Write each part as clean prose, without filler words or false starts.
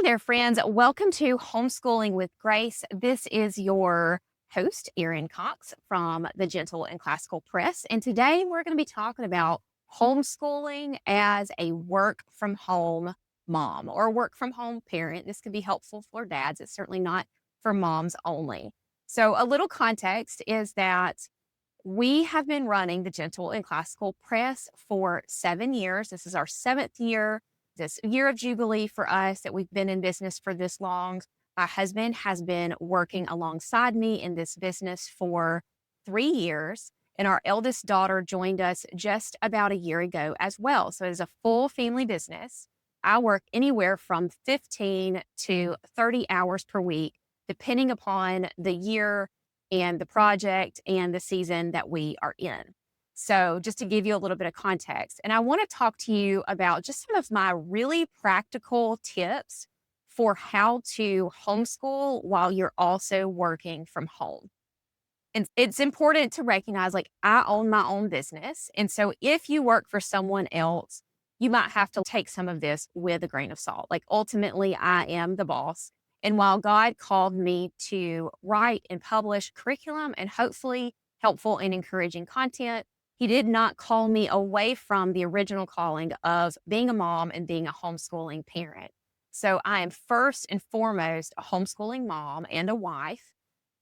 there, friends. Welcome to Homeschooling with Grace. This is your host, Erin Cox from the Gentle and Classical Press. And today we're going to be talking about homeschooling as a work from home mom or work from home parent. This could be helpful for dads. It's certainly not for moms only. So, a little context is that we have been running the Gentle and Classical Press for 7 years. This is our seventh year, this year of Jubilee for us that we've been in business for this long. My husband has been working alongside me in this business for 3 years, and our eldest daughter joined us just about a year ago as well. So it is a full family business. I work anywhere from 15 to 30 hours per week, depending upon the year and the project and the season that we are in. So, just to give you a little bit of context, and I want to talk to you about just some of my really practical tips for how to homeschool while you're also working from home. And it's important to recognize like I own my own business. And so, if you work for someone else, you might have to take some of this with a grain of salt. Like, ultimately, I am the boss. And while God called me to write and publish curriculum and hopefully helpful and encouraging content, He did not call me away from the original calling of being a mom and being a homeschooling parent. So I am first and foremost a homeschooling mom and a wife.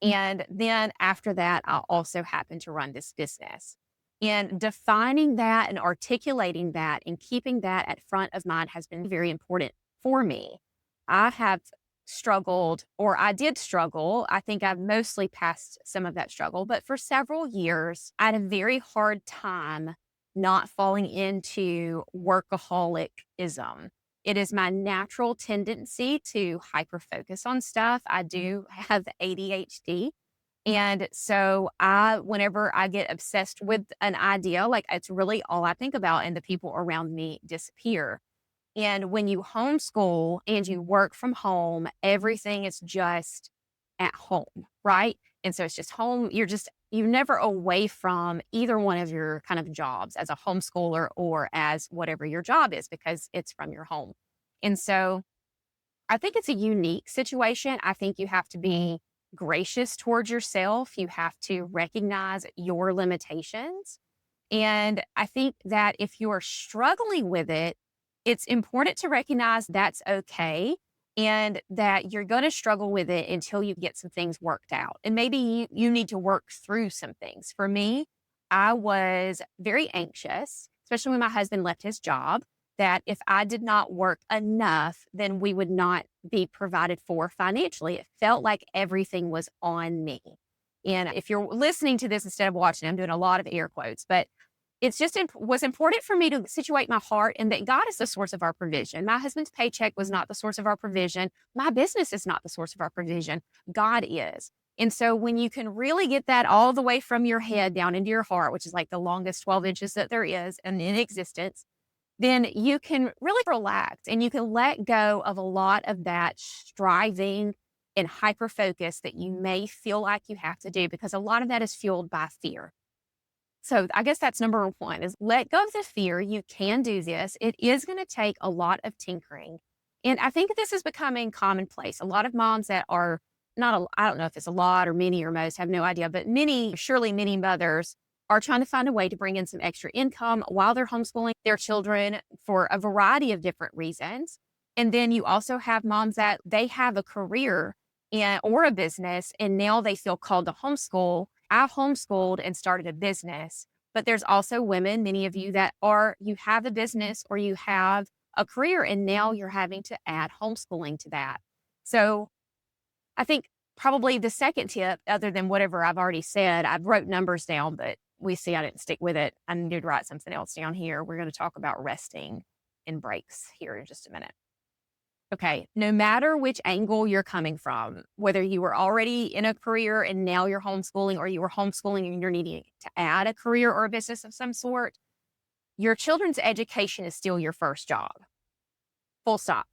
And then after that, I also happen to run this business. And defining that and articulating that and keeping that at front of mind has been very important for me. I have struggled, or I did struggle. I think I've mostly passed some of that struggle, but for several years, I had a very hard time not falling into workaholicism. It is my natural tendency to hyper focus on stuff. I do have ADHD. And so whenever I get obsessed with an idea, like it's really all I think about, and the people around me disappear. And when you homeschool and you work from home, everything is just at home, right? And so it's just home. You're never away from either one of your kind of jobs as a homeschooler or as whatever your job is because it's from your home. And so I think it's a unique situation. I think you have to be gracious towards yourself. You have to recognize your limitations. And I think that if you're struggling with it, it's important to recognize that's okay and that you're going to struggle with it until you get some things worked out. And maybe you need to work through some things. For me, I was very anxious, especially when my husband left his job, that if I did not work enough, then we would not be provided for financially. It felt like everything was on me. And if you're listening to this instead of watching, I'm doing a lot of air quotes, but it's just was important for me to situate my heart and that God is the source of our provision. My husband's paycheck was not the source of our provision. My business is not the source of our provision. God is. And so when you can really get that all the way from your head down into your heart, which is like the longest 12 inches that there is and in existence, then you can really relax and you can let go of a lot of that striving and hyper focus that you may feel like you have to do because a lot of that is fueled by fear. So I guess that's number one is let go of the fear. You can do this. It is going to take a lot of tinkering. And I think this is becoming commonplace. A lot of moms that are I don't know if it's a lot or many or most, have no idea, but surely many mothers are trying to find a way to bring in some extra income while they're homeschooling their children for a variety of different reasons. And then you also have moms that they have a career or a business, and now they feel called to homeschool. I homeschooled and started a business, but there's also women, many of you you have a business or you have a career, and now you're having to add homeschooling to that. So I think probably the second tip, other than whatever I've already said, I've wrote numbers down, but we see I didn't stick with it. I need to write something else down here. We're going to talk about resting and breaks here in just a minute. Okay, no matter which angle you're coming from, whether you were already in a career and now you're homeschooling, or you were homeschooling and you're needing to add a career or a business of some sort, your children's education is still your first job. Full stop.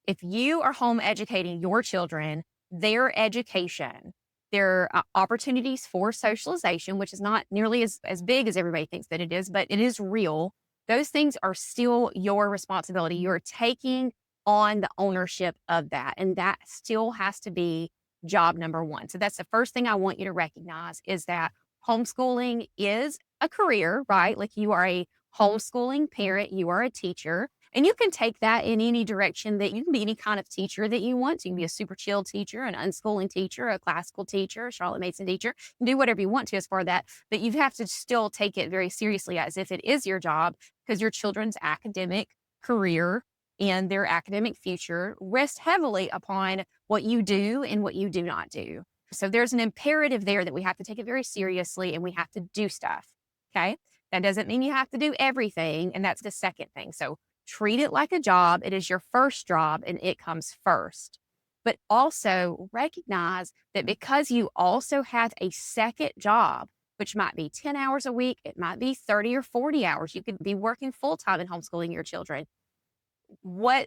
If you are home educating your children, their education, their opportunities for socialization, which is not nearly as big as everybody thinks that it is, but it is real. Those things are still your responsibility. You're taking on the ownership of that. And that still has to be job number one. So that's the first thing I want you to recognize is that homeschooling is a career, right? Like you are a homeschooling parent, you are a teacher, and you can take that in any direction that you can be any kind of teacher that you want. So you can be a super chill teacher, an unschooling teacher, a classical teacher, a Charlotte Mason teacher. You can do whatever you want to as far as that, but you have to still take it very seriously as if it is your job because your children's academic career and their academic future rest heavily upon what you do and what you do not do. So there's an imperative there that we have to take it very seriously and we have to do stuff. Okay. That doesn't mean you have to do everything. And that's the second thing. So treat it like a job. It is your first job and it comes first. But also recognize that because you also have a second job, which might be 10 hours a week, it might be 30 or 40 hours. You could be working full time and homeschooling your children.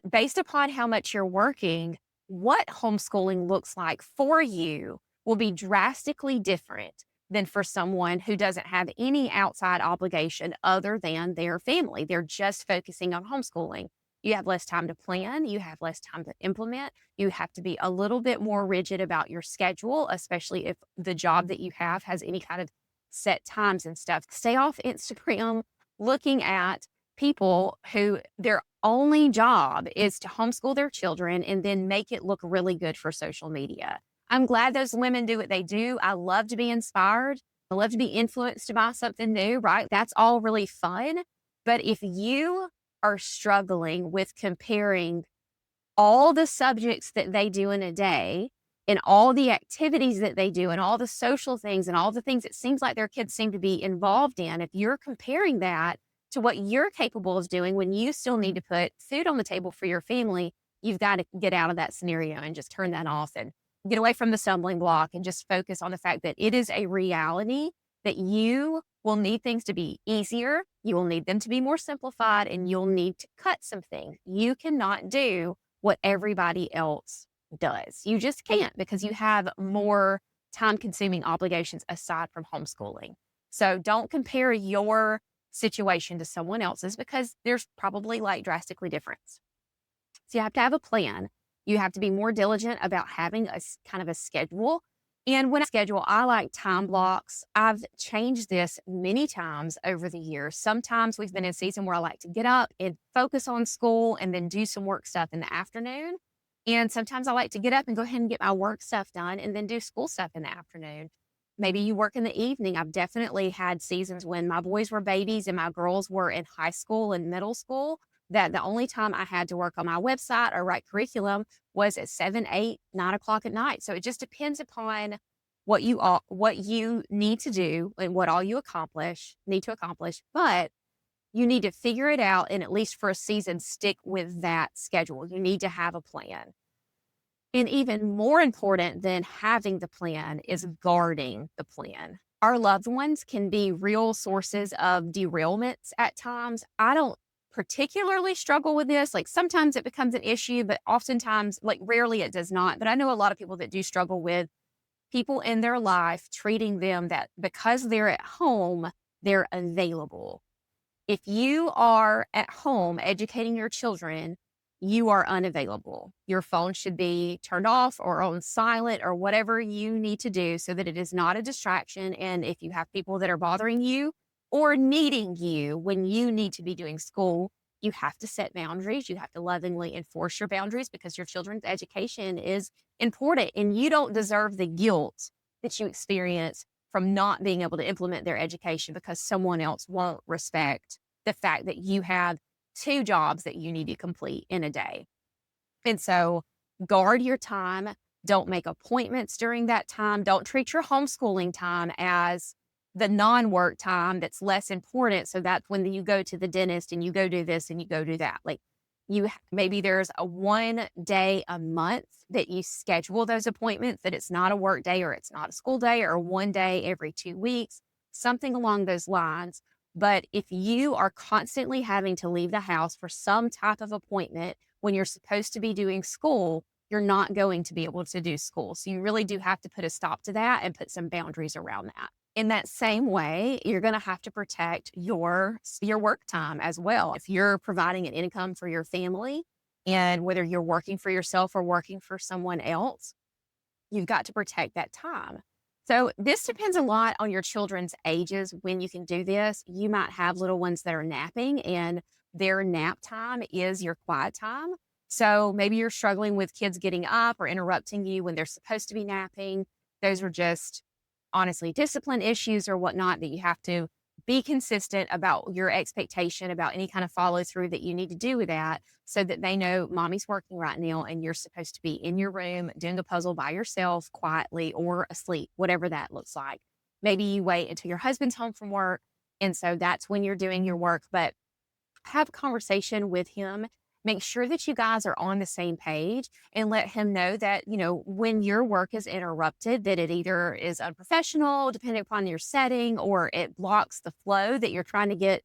Based upon how much you're working, what homeschooling looks like for you will be drastically different than for someone who doesn't have any outside obligation other than their family. They're just focusing on homeschooling. You have less time to plan, you have less time to implement, you have to be a little bit more rigid about your schedule, especially if the job that you have has any kind of set times and stuff. Stay off Instagram looking at people who their only job is to homeschool their children and then make it look really good for social media. I'm glad those women do what they do. I love to be inspired. I love to be influenced by something new, right? That's all really fun. But if you are struggling with comparing all the subjects that they do in a day and all the activities that they do and all the social things and all the things it seems like their kids seem to be involved in, if you're comparing that to what you're capable of doing when you still need to put food on the table for your family, you've got to get out of that scenario and just turn that off and get away from the stumbling block and just focus on the fact that it is a reality that you will need things to be easier. You will need them to be more simplified and you'll need to cut some things. You cannot do what everybody else does. You just can't because you have more time consuming obligations aside from homeschooling. So don't compare your situation to someone else's because there's probably like drastically different. So you have to have a plan. You have to be more diligent about having a kind of a schedule. And when I schedule, I like time blocks. I've changed this many times over the years. Sometimes we've been in a season where I like to get up and focus on school and then do some work stuff in the afternoon. And sometimes I like to get up and go ahead and get my work stuff done and then do school stuff in the afternoon. Maybe you work in the evening. I've definitely had seasons when my boys were babies and my girls were in high school and middle school that the only time I had to work on my website or write curriculum was at 7, 8, 9 o'clock at night. So it just depends upon what you need to do and what all you need to accomplish. But you need to figure it out and at least for a season, stick with that schedule. You need to have a plan. And even more important than having the plan is guarding the plan. Our loved ones can be real sources of derailments at times. I don't particularly struggle with this. Like sometimes it becomes an issue, but oftentimes, like rarely it does not. But I know a lot of people that do struggle with people in their life treating them that because they're at home, they're available. If you are at home educating your children, you are unavailable. Your phone should be turned off or on silent or whatever you need to do so that it is not a distraction. And if you have people that are bothering you or needing you when you need to be doing school, you have to set boundaries. You have to lovingly enforce your boundaries because your children's education is important and you don't deserve the guilt that you experience from not being able to implement their education because someone else won't respect the fact that you have 2 jobs that you need to complete in a day. And so guard your time. Don't make appointments during that time. Don't treat your homeschooling time as the non-work time that's less important. So that's when you go to the dentist and you go do this and you go do that. Like maybe there's a 1 day a month that you schedule those appointments, that it's not a work day or it's not a school day or 1 day every 2 weeks, something along those lines. But if you are constantly having to leave the house for some type of appointment when you're supposed to be doing school, you're not going to be able to do school. So you really do have to put a stop to that and put some boundaries around that. In that same way, you're going to have to protect your work time as well. If you're providing an income for your family, And whether you're working for yourself or working for someone else, you've got to protect that time. So this depends a lot on your children's ages when you can do this. You might have little ones that are napping and their nap time is your quiet time. So maybe you're struggling with kids getting up or interrupting you when they're supposed to be napping. Those are just honestly discipline issues or whatnot that you have to be consistent about your expectation about any kind of follow through that you need to do with that so that they know mommy's working right now and you're supposed to be in your room doing a puzzle by yourself quietly or asleep, whatever that looks like. Maybe you wait until your husband's home from work. And so that's when you're doing your work, but have a conversation with him. Make sure that you guys are on the same page and let him know that, when your work is interrupted, that it either is unprofessional, depending upon your setting, or it blocks the flow that you're trying to get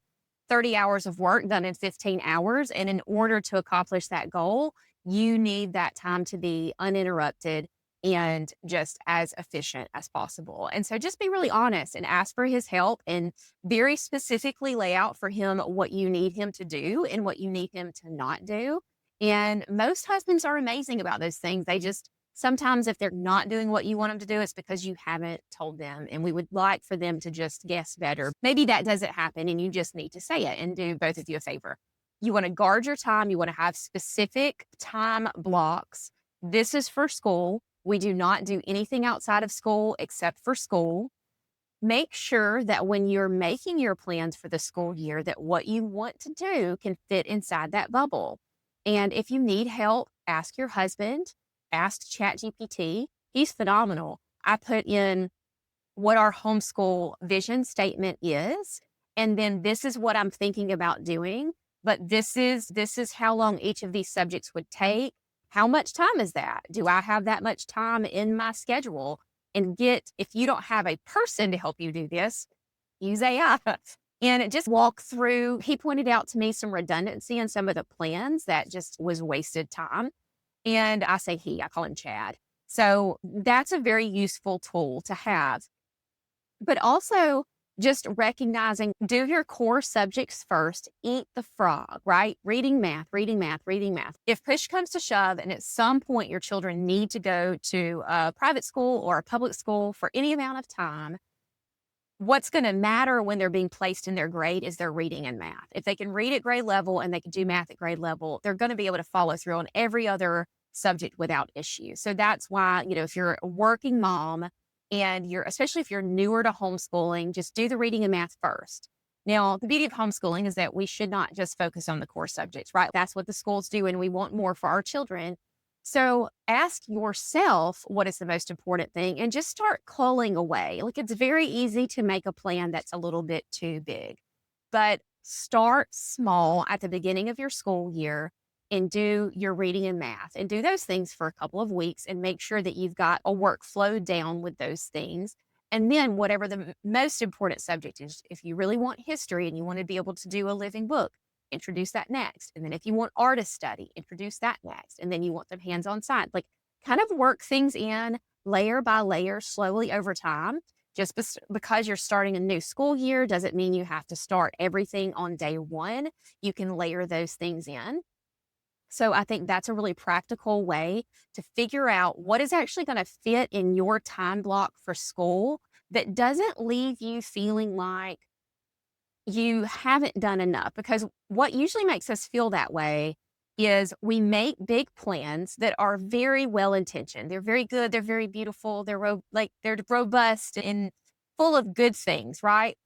30 hours of work done in 15 hours. And in order to accomplish that goal, you need that time to be uninterrupted and just as efficient as possible. And so just be really honest and ask for his help and very specifically lay out for him what you need him to do and what you need him to not do. And most husbands are amazing about those things. They just sometimes, if they're not doing what you want them to do, it's because you haven't told them. And we would like for them to just guess better. Maybe that doesn't happen and you just need to say it and do both of you a favor. You want to guard your time. You want to have specific time blocks. This is for school. We do not do anything outside of school except for school. Make sure that when you're making your plans for the school year, that what you want to do can fit inside that bubble. And if you need help, ask your husband, ask ChatGPT. He's phenomenal. I put in what our homeschool vision statement is, and then this is what I'm thinking about doing, but this is how long each of these subjects would take. How much time is that? Do I have that much time in my schedule? And if you don't have a person to help you do this, use AI and just walk through. He pointed out to me some redundancy in some of the plans that just was wasted time. And I say I call him Chad. So that's a very useful tool to have. But also just recognizing, do your core subjects first, eat the frog, right? Reading, math, reading, math, reading, math. If push comes to shove and at some point your children need to go to a private school or a public school for any amount of time, what's going to matter when they're being placed in their grade is their reading and math. If they can read at grade level and they can do math at grade level, they're going to be able to follow through on every other subject without issue. So that's why, if you're a working mom and especially if you're newer to homeschooling, just do the reading and math first. Now, the beauty of homeschooling is that we should not just focus on the core subjects, right? That's what the schools do, and we want more for our children. So ask yourself what is the most important thing and just start culling away. Like, it's very easy to make a plan that's a little bit too big, but start small at the beginning of your school year and do your reading and math and do those things for a couple of weeks and make sure that you've got a workflow down with those things. And then whatever the most important subject is, if you really want history and you want to be able to do a living book, introduce that next. And then if you want artist study, introduce that next. And then you want them hands-on science, like kind of work things in layer by layer, slowly over time. Just because you're starting a new school year doesn't mean you have to start everything on day one. You can layer those things in. So I think that's a really practical way to figure out what is actually going to fit in your time block for school that doesn't leave you feeling like you haven't done enough. Because what usually makes us feel that way is we make big plans that are very well intentioned. They're very good. They're very beautiful. They're robust and full of good things, right?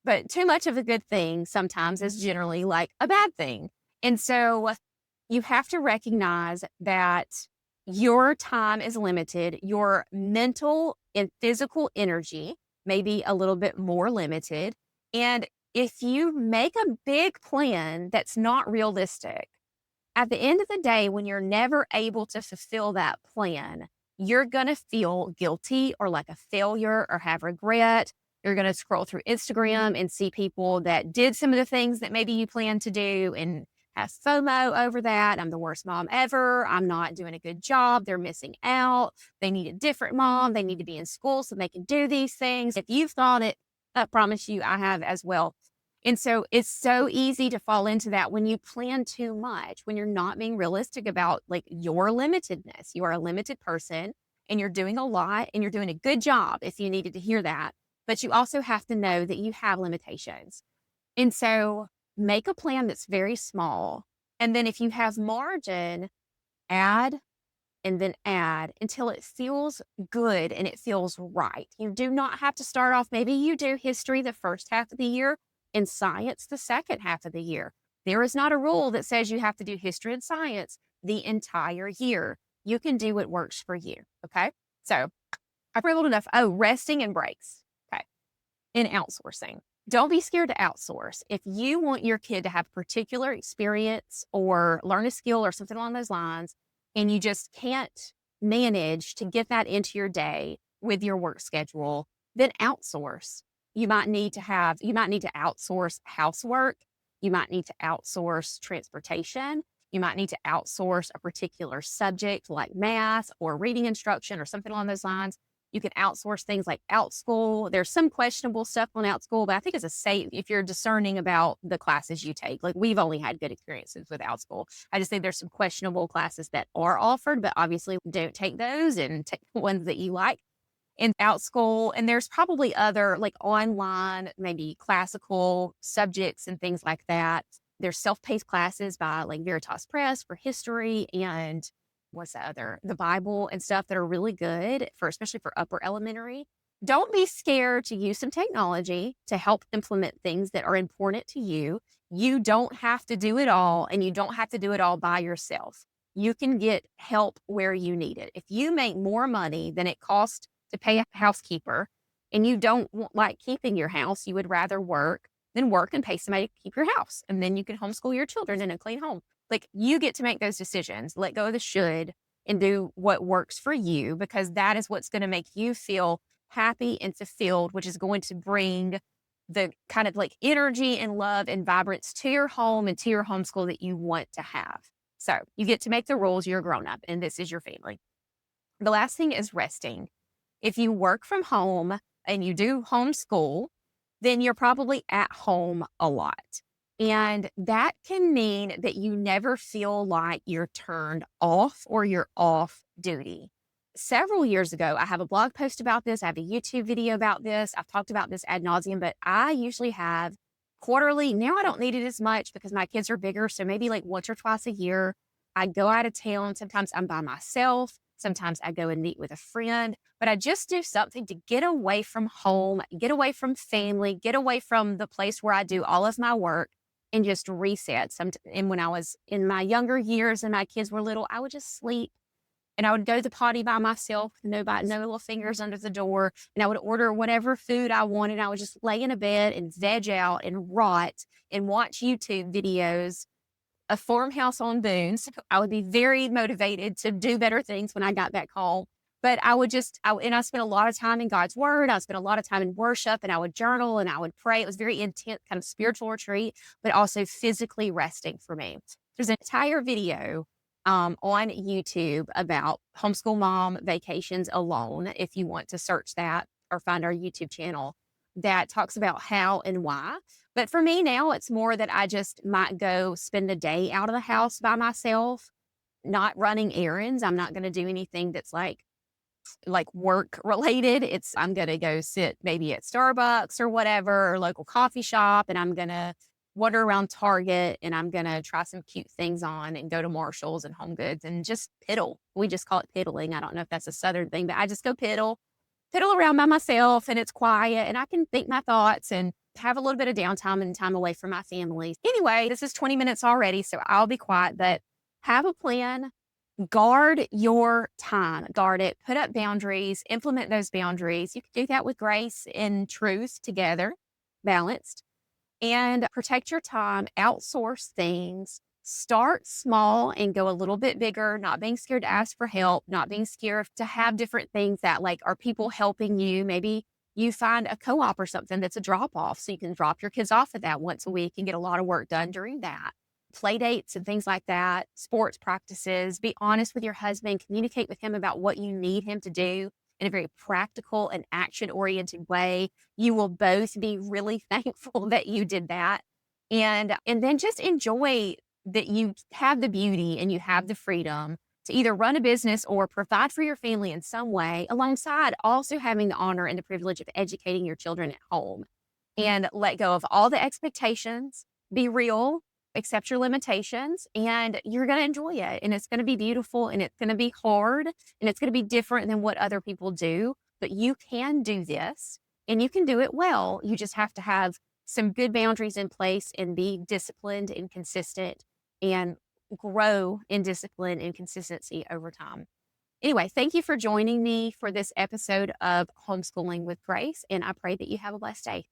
But too much of a good thing sometimes is generally like a bad thing. And so you have to recognize that your time is limited. Your mental and physical energy may be a little bit more limited. And if you make a big plan that's not realistic, at the end of the day, when you're never able to fulfill that plan, you're going to feel guilty or like a failure or have regret. You're going to scroll through Instagram and see people that did some of the things that maybe you plan to do and have FOMO over that. I'm the worst mom ever. I'm not doing a good job. They're missing out. They need a different mom. They need to be in school so they can do these things. If you've thought it, I promise you I have as well. And so it's so easy to fall into that when you plan too much, when you're not being realistic about like your limitedness. You are a limited person and you're doing a lot and you're doing a good job if you needed to hear that. But you also have to know that you have limitations. And so make a plan that's very small. And then if you have margin, add and then add until it feels good and it feels right. You do not have to start off, maybe you do history the first half of the year and science the second half of the year. There is not a rule that says you have to do history and science the entire year. You can do what works for you. Okay. So I've rambled enough. Oh, resting and breaks. Okay. In outsourcing. Don't be scared to outsource. If you want your kid to have particular experience or learn a skill or something along those lines, and you just can't manage to get that into your day with your work schedule, then outsource. You might need to outsource housework. You might need to outsource transportation. You might need to outsource a particular subject like math or reading instruction or something along those lines. You can outsource things like Outschool. There's some questionable stuff on Outschool, but I think it's a safe if you're discerning about the classes you take. Like we've only had good experiences with Outschool. I just think there's some questionable classes that are offered, but obviously don't take those and take the ones that you like in Outschool. And there's probably other like online, maybe classical subjects and things like that. There's self-paced classes by like Veritas Press for history and what's the other? The Bible and stuff that are really good for, especially for upper elementary. Don't be scared to use some technology to help implement things that are important to you. You don't have to do it all and you don't have to do it all by yourself. You can get help where you need it. If you make more money than it costs to pay a housekeeper and you don't like keeping your house, you would rather work than work and pay somebody to keep your house. And then you can homeschool your children in a clean home. Like you get to make those decisions, let go of the should and do what works for you, because that is what's going to make you feel happy and fulfilled, which is going to bring the kind of like energy and love and vibrance to your home and to your homeschool that you want to have. So you get to make the rules. You're a grown up and this is your family. The last thing is resting. If you work from home and you do homeschool, then you're probably at home a lot. And that can mean that you never feel like you're turned off or you're off duty. Several years ago, I have a blog post about this. I have a YouTube video about this. I've talked about this ad nauseum, but I usually have quarterly. Now I don't need it as much because my kids are bigger. So maybe like once or twice a year, I go out of town. Sometimes I'm by myself. Sometimes I go and meet with a friend, but I just do something to get away from home, get away from family, get away from the place where I do all of my work and just reset. And when I was in my younger years and my kids were little, I would just sleep and I would go to the potty by myself, no little fingers under the door. And I would order whatever food I wanted. I would just lay in a bed and veg out and rot and watch YouTube videos, a farmhouse on Boone's. I would be very motivated to do better things when I got back home. But I spent a lot of time in God's word. I spent a lot of time in worship and I would journal and I would pray. It was very intense, kind of spiritual retreat, but also physically resting for me. There's an entire video on YouTube about homeschool mom vacations alone. If you want to search that or find our YouTube channel that talks about how and why. But for me now, it's more that I just might go spend a day out of the house by myself, not running errands. I'm not going to do anything that's like work related. I'm going to go sit maybe at Starbucks or whatever, or local coffee shop. And I'm going to wander around Target and I'm going to try some cute things on and go to Marshall's and Home Goods and just piddle. We just call it piddling. I don't know if that's a Southern thing, but I just go piddle around by myself and it's quiet and I can think my thoughts and have a little bit of downtime and time away from my family. Anyway, this is 20 minutes already, so I'll be quiet, but have a plan. Guard your time, guard it, put up boundaries, implement those boundaries. You can do that with grace and truth together, balanced, and protect your time, outsource things, start small and go a little bit bigger, not being scared to ask for help, not being scared to have different things that like are people helping you. Maybe you find a co-op or something that's a drop off so you can drop your kids off at that once a week and get a lot of work done during that. Play dates and things like that, sports practices, be honest with your husband, communicate with him about what you need him to do. in a very practical and action oriented way. You will both be really thankful that you did that. And then just enjoy that you have the beauty and you have the freedom to either run a business or provide for your family in some way, alongside also having the honor and the privilege of educating your children at home. And let go of all the expectations, be real, accept your limitations, and you're going to enjoy it. And it's going to be beautiful, and it's going to be hard, and it's going to be different than what other people do. But you can do this, and you can do it well. You just have to have some good boundaries in place and be disciplined and consistent and grow in discipline and consistency over time. Anyway, thank you for joining me for this episode of Homeschooling with Grace, and I pray that you have a blessed day.